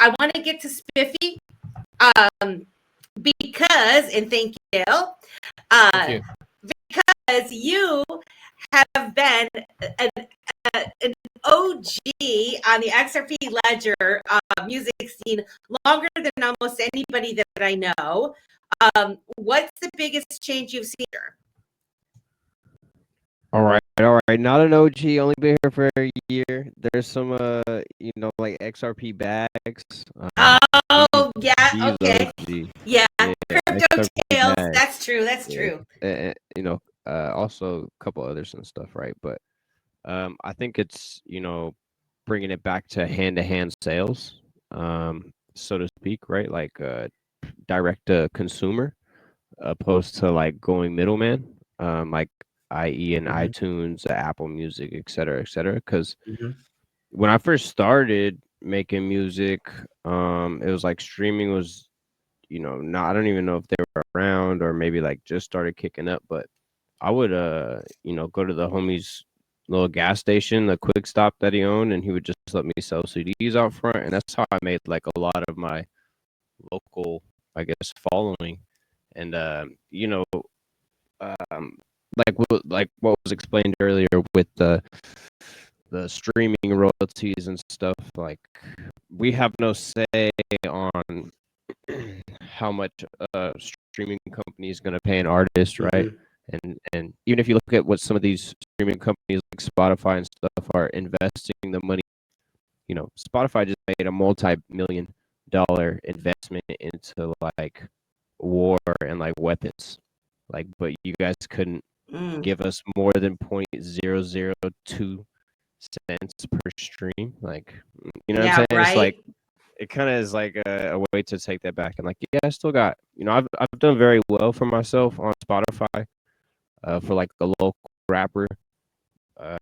I want to get to Spiffy because, and thank you, because you have been an OG on the XRP Ledger music scene longer than almost anybody that I know. What's the biggest change you've seen here? All right. Not an OG. Only been here for a year. There's some, like XRP bags. Oh, yeah. Okay. OG. Yeah. Crypto XRP Tales. bags. That's true. That's true. Also a couple others and stuff, right? But I think it's, bringing it back to hand-to-hand sales, so to speak, right? Like direct to consumer, opposed to like going middleman, like i.e. in iTunes, Apple Music, et cetera, et cetera. Because when I first started making music, it was like streaming was, not, I don't even know if they were around or maybe like just started kicking up, but I would, go to the homie's little gas station, the quick stop that he owned, and he would just let me sell CDs out front. And that's how I made like a lot of my local, I guess, following. And, like what was explained earlier with the streaming royalties and stuff, like we have no say on how much streaming company is going to pay an artist, right? And even if you look at what some of these streaming companies like Spotify and stuff are investing the money, Spotify just made a multi-million-dollar investment into like war and like weapons, like, but you guys couldn't give us more than 0.002 cents per stream, like, you know what I'm saying? Right. It's like it kind of is like a way to take that back and like, yeah, I still got, I've done very well for myself on Spotify, for like a local rapper. I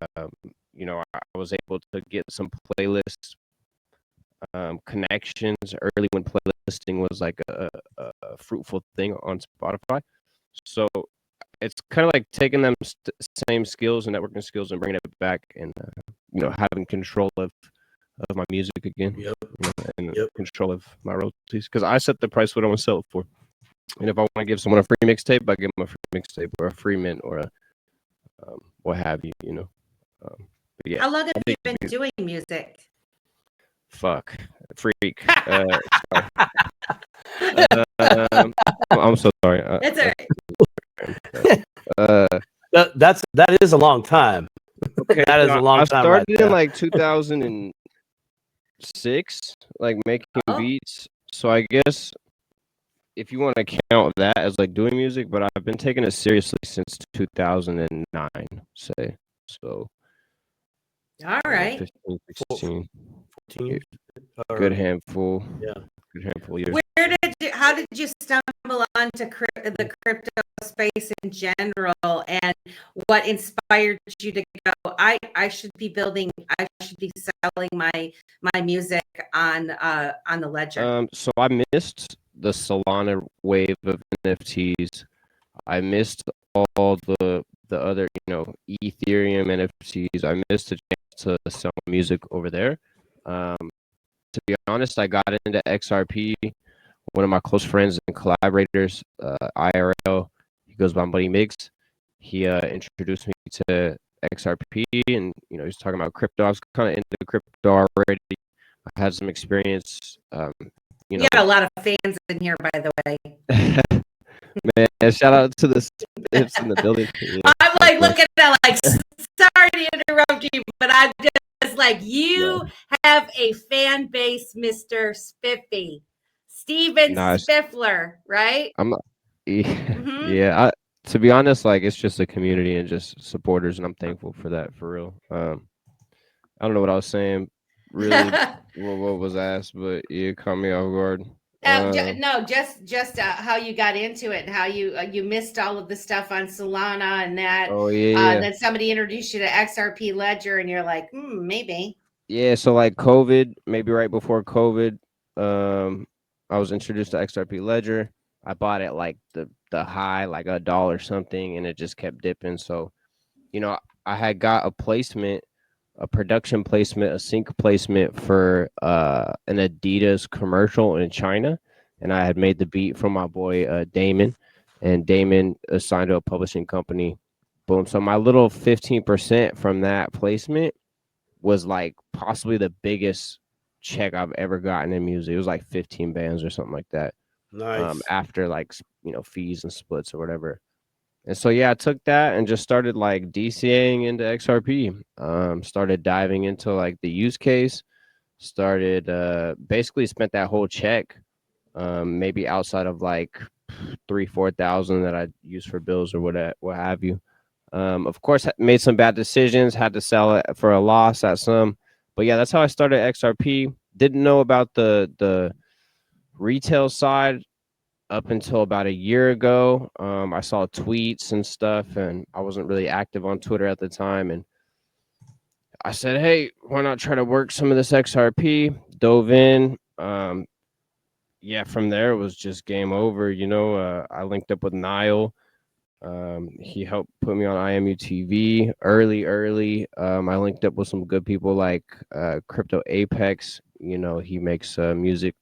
was able to get some playlists, connections early when playlisting was like a fruitful thing on Spotify. So it's kind of like taking them same skills and networking skills and bringing it back and, having control of my music again. And control of my royalties, because I set the price what I want to sell it for. And if I want to give someone a free mixtape, I give them a free mixtape or a free mint or a what have you, but yeah. How long have you been doing music? Fuck, freak. I'm so sorry. That's all right. That is a long time. Okay, that is a long time. I started in like 2006, like making beats. So I guess if you want to count that as like doing music, but I've been taking it seriously since 2009, say. So all right. 15, 16. 14 years. Good handful. Yeah. Good handful of years. How did you stumble onto the crypto space in general, and what inspired you to go, I should be selling my music on the Ledger? So I missed the Solana wave of NFTs. I missed all the other, Ethereum NFTs. I missed the chance to sell music over there. To be honest, I got into XRP. One of my close friends and collaborators, IRL, he goes by Buddy Miggs. He introduced me to XRP, and he's talking about crypto. I was kind of into crypto already. I had some experience. You got a lot of fans in here, by the way. Man, shout out to the Spiffs in the building. Yeah, I'm like looking at like, sorry to interrupt you, but I'm just like, you have a fan base, Mr. Spiffy. Steven Spiffler, right? I'm not, yeah. To be honest, like, it's just a community and just supporters, and I'm thankful for that, for real. I don't know what I was saying, really, what was asked, but you caught me off guard. No, just how you got into it and how you missed all of the stuff on Solana and that. Oh yeah. Then somebody introduced you to XRP Ledger, and you're like, maybe. Yeah, so like COVID, maybe right before COVID, I was introduced to XRP Ledger. I bought it like the high, like $1 something, and it just kept dipping. So, I had got a placement a production placement, a sync placement for an Adidas commercial in China, and I had made the beat from my boy Damon, and Damon assigned to a publishing company. Boom. So my little 15% from that placement was like possibly the biggest check I've ever gotten in music. It was like 15 bands or something like that. Nice. After like fees and splits or whatever. And so yeah, I took that and just started like DCAing into XRP. Started diving into like the use case. Started basically spent that whole check, maybe outside of like 3,000-4,000 that I use for bills or what have you. Of course, made some bad decisions. Had to sell it for a loss at some. But yeah, that's how I started XRP. Didn't know about the retail side up until about a year ago. I saw tweets and stuff, and I wasn't really active on Twitter at the time. And I said, hey, why not try to work some of this XRP? Dove in. Yeah, from there it was just game over. I linked up with Niall. He helped put me on IMU TV early. I linked up with some good people like Crypto Apex. He makes music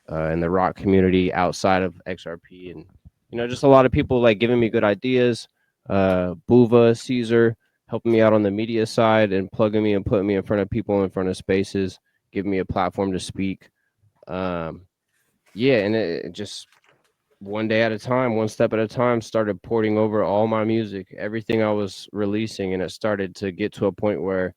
in the rock community outside of XRP, and just a lot of people like giving me good ideas. Buva, Caesar helping me out on the media side and plugging me and putting me in front of people, in front of spaces, giving me a platform to speak. Yeah, and it just one day at a time, one step at a time, started porting over all my music, everything I was releasing, and it started to get to a point where,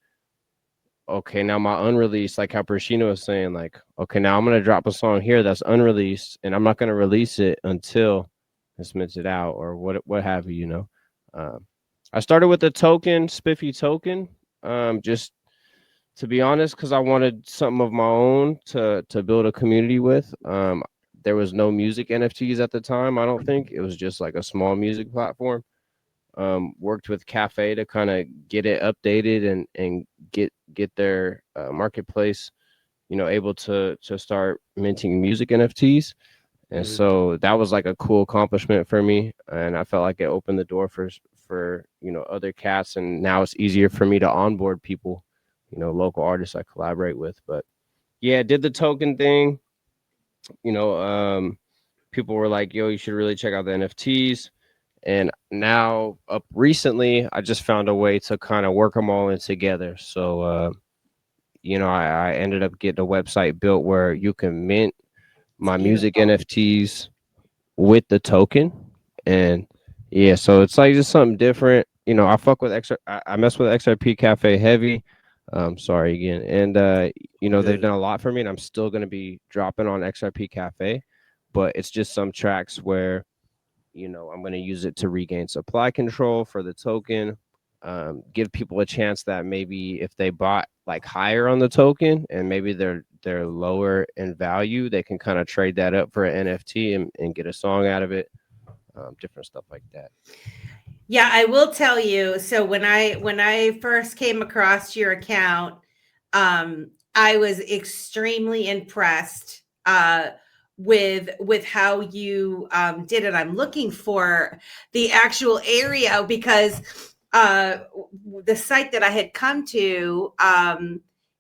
okay, now my unreleased, like how Prashina was saying, like, okay, now I'm gonna drop a song here that's unreleased, and I'm not gonna release it until it's minted out or what have you. I started with the token, Spiffy token, just to be honest, because I wanted something of my own to build a community with. There was no music NFTs at the time. I don't think it was just like a small music platform. Worked with Cafe to kind of get it updated and get their marketplace, able to start minting music NFTs. And so that was like a cool accomplishment for me, and I felt like it opened the door for other cats, and now it's easier for me to onboard people, local artists I collaborate with. But yeah, did the token thing. People were like, yo, you should really check out the NFTs. And now up recently, I just found a way to kind of work them all in together. So, I ended up getting a website built where you can mint my music NFTs with the token. And yeah, so it's like just something different. I fuck with I mess with XRP Cafe heavy. Sorry again. And, they've done a lot for me, and I'm still going to be dropping on XRP Cafe. But it's just some tracks where I'm going to use it to regain supply control for the token, give people a chance that maybe if they bought like higher on the token and maybe they're lower in value, they can kind of trade that up for an NFT and get a song out of it, different stuff like that. Yeah, I will tell you. So when I first came across your account, I was extremely impressed with how you did it. I'm looking for the actual area because the site that I had come to,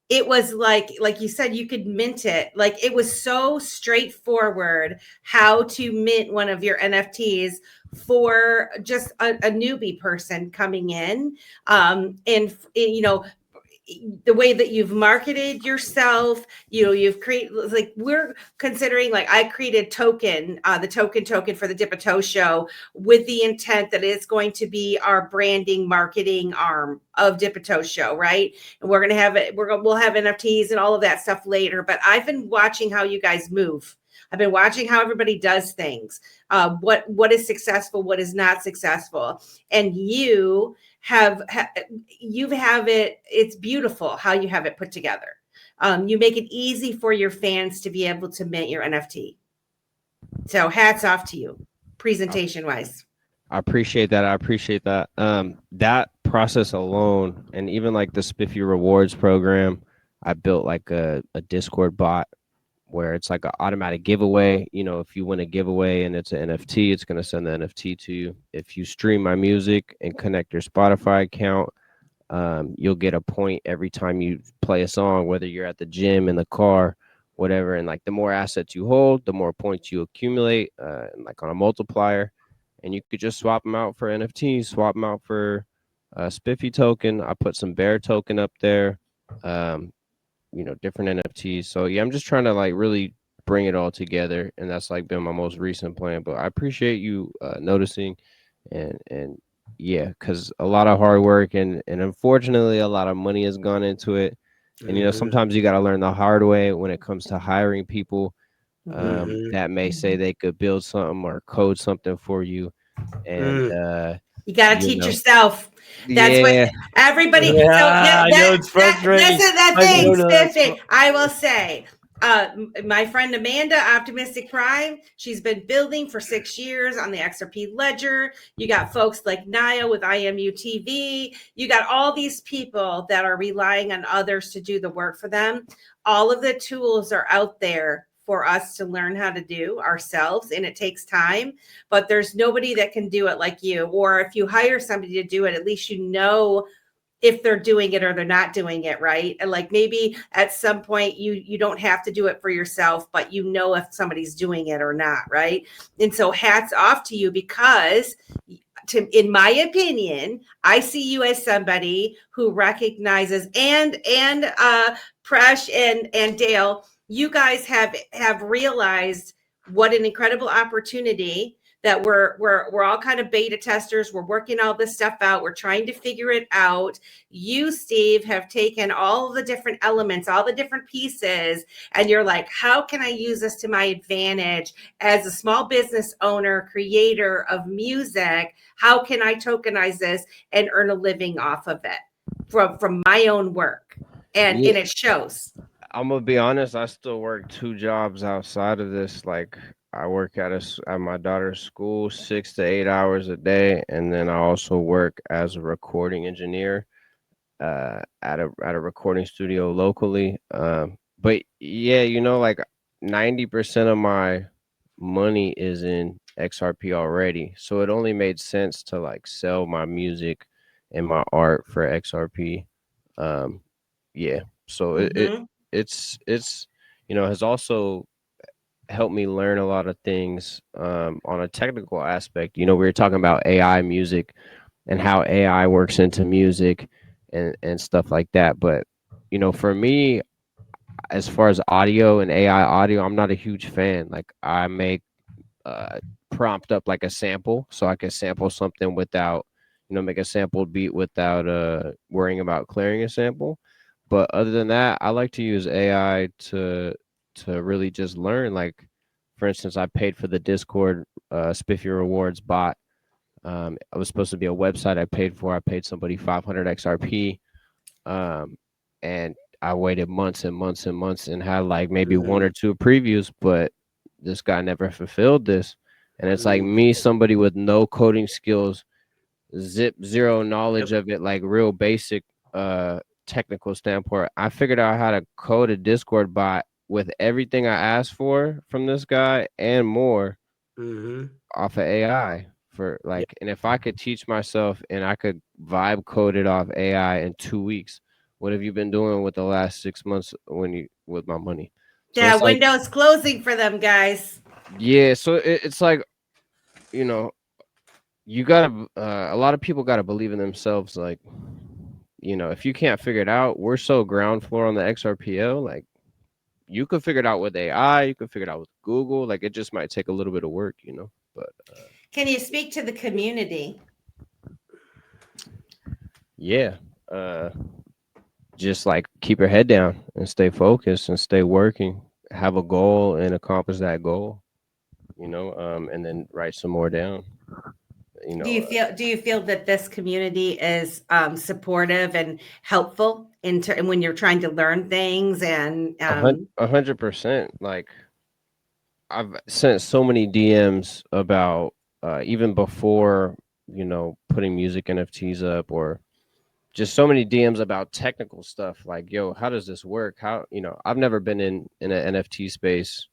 it was like you said, you could mint it. Like it was so straightforward how to mint one of your NFTs for just a newbie person coming in. And the way that you've marketed yourself, you've created, like, we're considering, like, I created the token for the Dip a Toe show with the intent that it's going to be our branding marketing arm of Dip a Toe show, right? And we're going to have it, we'll have NFTs and all of that stuff later. But I've been watching how you guys move. I've been watching how everybody does things, what is successful, what is not successful. And you have it. It's beautiful how you have it put together. You make it easy for your fans to be able to mint your NFT. So hats off to you, presentation wise. I appreciate that. That process alone, and even like the Spiffy rewards program, I built like a Discord bot where it's like an automatic giveaway. If you win a giveaway and it's an NFT, it's going to send the NFT to you. If you stream my music and connect your Spotify account, You'll get a point every time you play a song, whether you're at the gym, in the car, whatever. And like the more assets you hold, the more points you accumulate, and like on a multiplier. And you could just swap them out for NFTs, swap them out for Spiffy token. I put some Bear token up there, different NFTs. So yeah, I'm just trying to like really bring it all together, and that's like been my most recent plan. But I appreciate you noticing, and yeah, because a lot of hard work and unfortunately a lot of money has gone into it. And sometimes you got to learn the hard way when it comes to hiring people that may say they could build something or code something for you, and you got to teach yourself. That's what yeah, everybody. Yeah, So I know it's frustrating. this is the I thing, know that's Spiffy. I will say, my friend Amanda, Optimistic Prime, she's been building for 6 years on the XRP ledger. You got folks like Naya with IMU TV. You got all these people that are relying on others to do the work for them. All of the tools are out there for us to learn how to do ourselves, and it takes time, but there's nobody that can do it like you. Or if you hire somebody to do it, at least you know if they're doing it or they're not doing it right. And like maybe at some point you don't have to do it for yourself, but you know if somebody's doing it or not, right? And so hats off to you, because in my opinion, I see you as somebody who recognizes, and Presh and Dale, you guys have realized what an incredible opportunity that we're all kind of beta testers. We're working all this stuff out. We're trying to figure it out. You, Steve, have taken all the different elements, all the different pieces, and you're like, how can I use this to my advantage as a small business owner, creator of music? How can I tokenize this and earn a living off of it from my own work? And yeah. it shows. I'm gonna be honest. I still work 2 jobs outside of this. Like I work at my daughter's school 6 to 8 hours a day, and then I also work as a recording engineer at a recording studio locally. But yeah, like 90% of my money is in XRP already, so it only made sense to like sell my music and my art for XRP. Yeah, so it's has also helped me learn a lot of things on a technical aspect. We were talking about AI music and how AI works into music and stuff like that. But for me, as far as audio and AI audio, I'm not a huge fan. Like I make prompt up like a sample, so I can sample something without make a sampled beat without worrying about clearing a sample. But other than that, I like to use AI to really just learn. Like for instance, I paid for the Discord Spiffy rewards bot. It was supposed to be a website I paid for. I paid somebody 500 XRP, and I waited months and months and months and had like maybe one or two previews, but this guy never fulfilled this. And it's like me, somebody with no coding skills, zero knowledge of it, like real basic technical standpoint. I figured out how to code a Discord bot with everything I asked for from this guy and more off of AI for like, and if I could teach myself and I could vibe code it off AI in 2 weeks, what have you been doing with the last 6 months with my money? So Yeah, it's like, window's closing for them, guys. yeah, so it's like, you gotta a lot of people gotta believe in themselves. Like, if you can't figure it out, we're so ground floor on the XRPL. Like, you could figure it out with AI, you could figure it out with Google. Like, it just might take a little bit of work, but Can you speak to the community? yeah, just like keep your head down and stay focused and stay working, have a goal and accomplish that goal, and then write some more down. Do you feel that this community is supportive and helpful when you're trying to learn things? And 100%. Like, I've sent so many DMs about even before putting music NFTs up, or just so many DMs about technical stuff. Like, yo, how does this work? How I've never been in an NFT space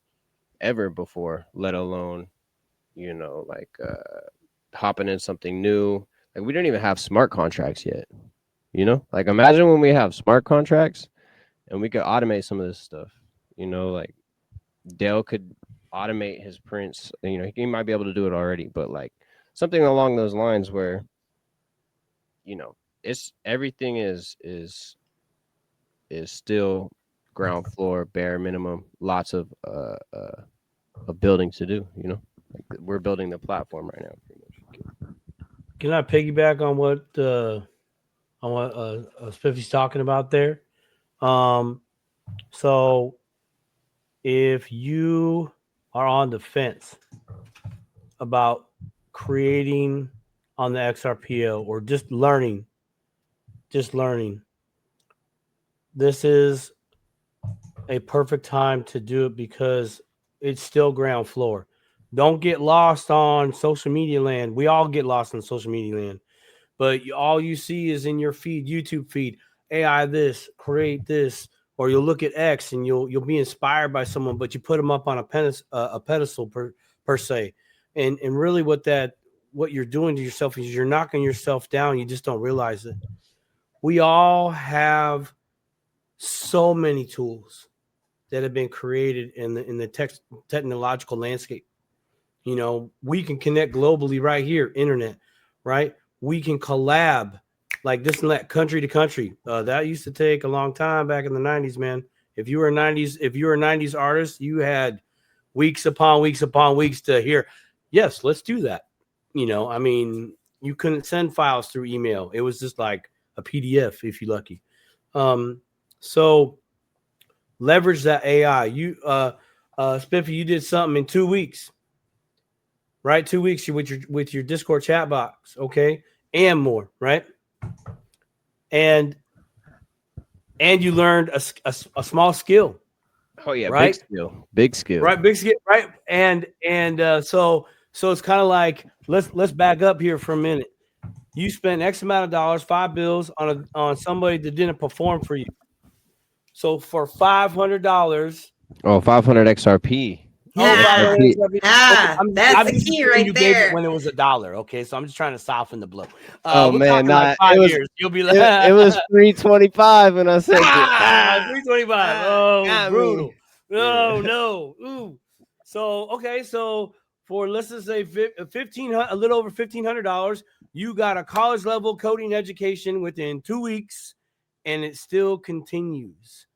ever before, let alone like hopping in something new. Like, we don't even have smart contracts yet. You know, like imagine when we have smart contracts and we could automate some of this stuff. You know, like Dale could automate his prints. You know, he might be able to do it already, but like something along those lines where, you know, it's everything is still ground floor, bare minimum, lots of building to do. You know, like we're building the platform right now. Pretty much. Can I piggyback on what Spiffy's talking about there? So if you are on the fence about creating on the XRPL or just learning, this is a perfect time to do it because it's still ground floor. Don't get lost on social media land. We all get lost on social media land, but all you see is in your feed, YouTube feed, AI this, create this, or you'll look at X and you'll be inspired by someone, but you put them up on a pedestal per se, and really what you're doing to yourself is you're knocking yourself down. You just don't realize it. We all have so many tools that have been created in the technological landscape. You know, we can connect globally right here, internet, right? We can collab like this and that, country to country. That used to take a long time back in the 90s, man. If you were a 90s artist, you had weeks upon weeks to hear, yes, let's do that. You know, I mean, you couldn't send files through email. It was just like a PDF if you're lucky. So leverage that AI. Spiffy, you did something in 2 weeks, right? 2 weeks with your Discord chat box, okay, and more, right? And you learned a small skill. Oh yeah, right? big skill, right? Big skill, right? And so it's kind of like let's back up here for a minute. You spent X amount of dollars, $5 on somebody that didn't perform for you. So for $500. Oh, 500 XRP. Yeah. Okay, That's I'm the used to key saying right you gave it there. when it was $1. Okay, so I'm just trying to soften the blow. Oh We're man, talking like 5 years. You'll be like, it was 325 when I said 325. Oh, brutal. Me. No. Ooh. So okay, so for let's just say a little over $1,500, you got a college level coding education within 2 weeks, and it still continues.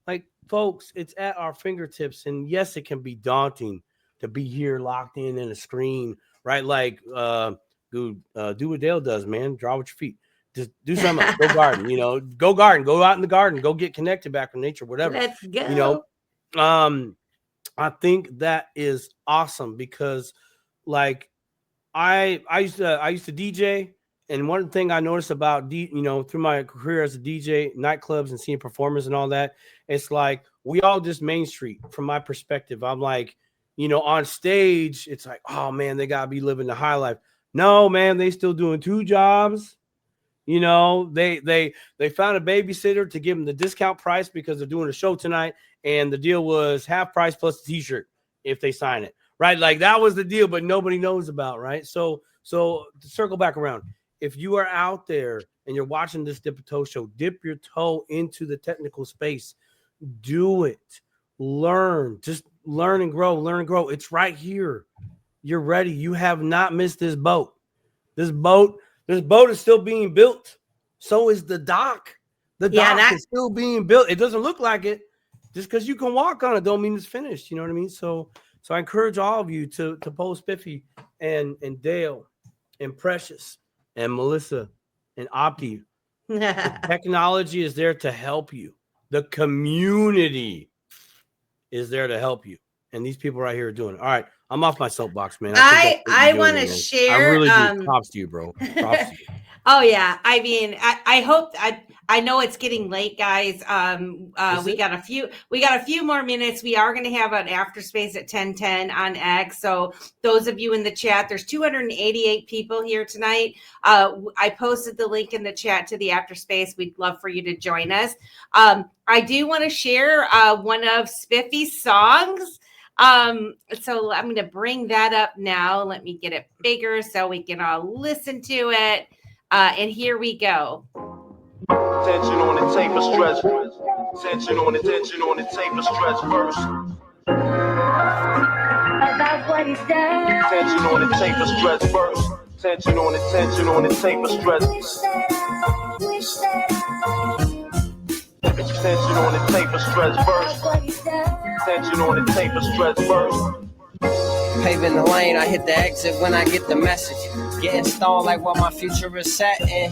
Like, folks, it's at our fingertips, and yes, it can be daunting to be here locked in a screen, right? Like, do what Dale does, man. Draw with your feet. Just do something else. Go garden, go garden. Go out in the garden. Go get connected back with nature, whatever. Let's go. I think that is awesome because, like, I used to DJ, and one thing I noticed about through my career as a DJ, nightclubs and seeing performers and all that, it's like we all just Main Street. From my perspective, I'm like, on stage, it's like, oh man, they gotta be living the high life. No, man, they still doing 2 jobs. They found a babysitter to give them the discount price because they're doing a show tonight, and the deal was half price plus the T-shirt if they sign it. Right, like that was the deal, but nobody knows about, right? So to circle back around, if you are out there and you're watching this Dip a Toe show, dip your toe into the technical space. Do it. Learn. Just learn and grow. It's right here. You're ready. You have not missed this boat. This boat is still being built. So is the dock. The dock is still being built. It doesn't look like it. Just because you can walk on it don't mean it's finished. You know what I mean? So I encourage all of you to post Spiffy and Dale and Precious and Melissa and Opti. The technology is there to help you. The community is there to help you. And these people right here are doing it. All right. I'm off my soapbox, man. I want to share. I really do. Props to you, bro. Props to you. Oh yeah. I mean, I hope I know it's getting late, guys. We got a few more minutes. We are going to have an after space at 10:10 on X. So those of you in the chat, there's 288 people here tonight. I posted the link in the chat to the after space. We'd love for you to join us. I do want to share one of Spiffy's songs. So I'm going to bring that up now. Let me get it bigger so we can all listen to it. And here we go. Tension on the tape of stress. Tension on the tape of stress first. About what he's done. Tension on the tape of stress first. Tension on the tape of stress. Tension on the tape of stress first. Tension on the tape of stress first. Paving the lane, I hit the exit when I get the message. Getting stalled like what my future is set in.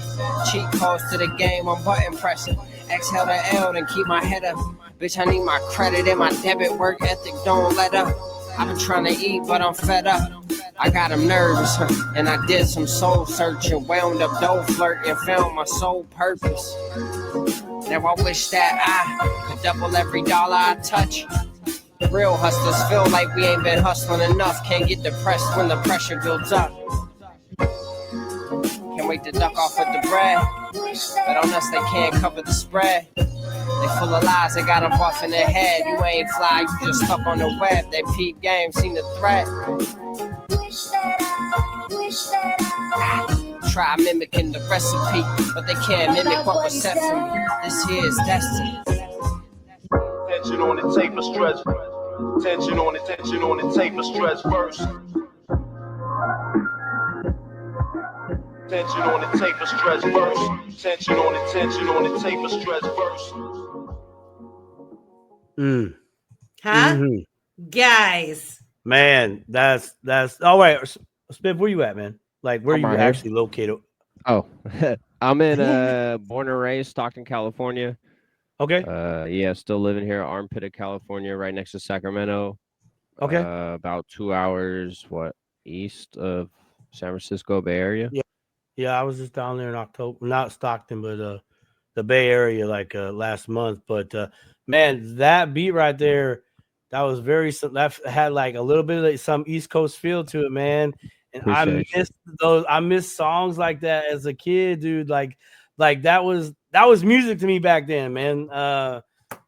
Cheat codes to the game, I'm button pressing. Exhale the L and keep my head up. Bitch, I need my credit and my debit. Work ethic, don't let up. I've been trying to eat, but I'm fed up. I got him nervous, and I did some soul searching. Wound up dough flirting, found my sole purpose. Now I wish that I could double every dollar I touch. Real hustlers feel like we ain't been hustling enough. Can't get depressed when the pressure builds up. Can't wait to duck off with the bread. But on us they can't cover the spread. They full of lies, they got them buffing their head. You ain't fly, you just stuck on the web. They peep game, seen the threat. Try mimicking the recipe, but they can't mimic what was set for me. This here is destiny. Tension on the tape of stress. Tension on the tape of stress first. Tension on the tape of stress first. Tension on the tape of stress first. Huh? Guys. Man, that's oh wait, Spiff, where you at, man? Like where you actually located? Oh, I'm in born and raised Stockton, California. Okay. Yeah, still living here, Armpit of California, right next to Sacramento. Okay. About 2 hours, east of San Francisco Bay Area. Yeah, I was just down there in October, not Stockton, but the Bay Area, like last month. But man, that beat right there, that was that had like a little bit of like some East Coast feel to it, man. And I missed songs like that as a kid, dude. Like that was music to me back then, man. That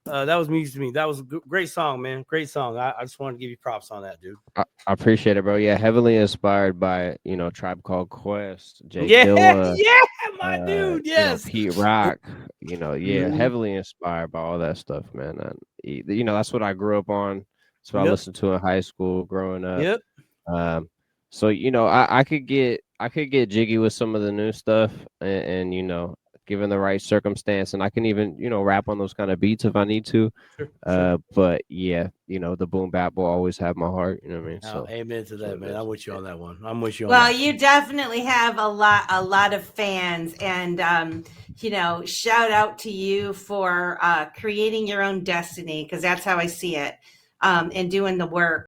was music to me. That was a great song, man. Great song. I just wanted to give you props on that, dude. I appreciate it, bro. Yeah, heavily inspired by Tribe Called Quest, Jay Dilla, my dude. Yes, Pete Rock. Heavily inspired by all that stuff, man. And, that's what I grew up on. That's what I listened to in high school, growing up. Yep. So I could get jiggy with some of the new stuff, and given the right circumstance, and I can even rap on those kind of beats if I need to. Sure. But yeah, the boom bap will always have my heart. You know what I mean? So amen to that, man. I'm with you on that one. I'm with you on well, that. You definitely have a lot of fans, and shout out to you for creating your own destiny, because that's how I see it, and doing the work.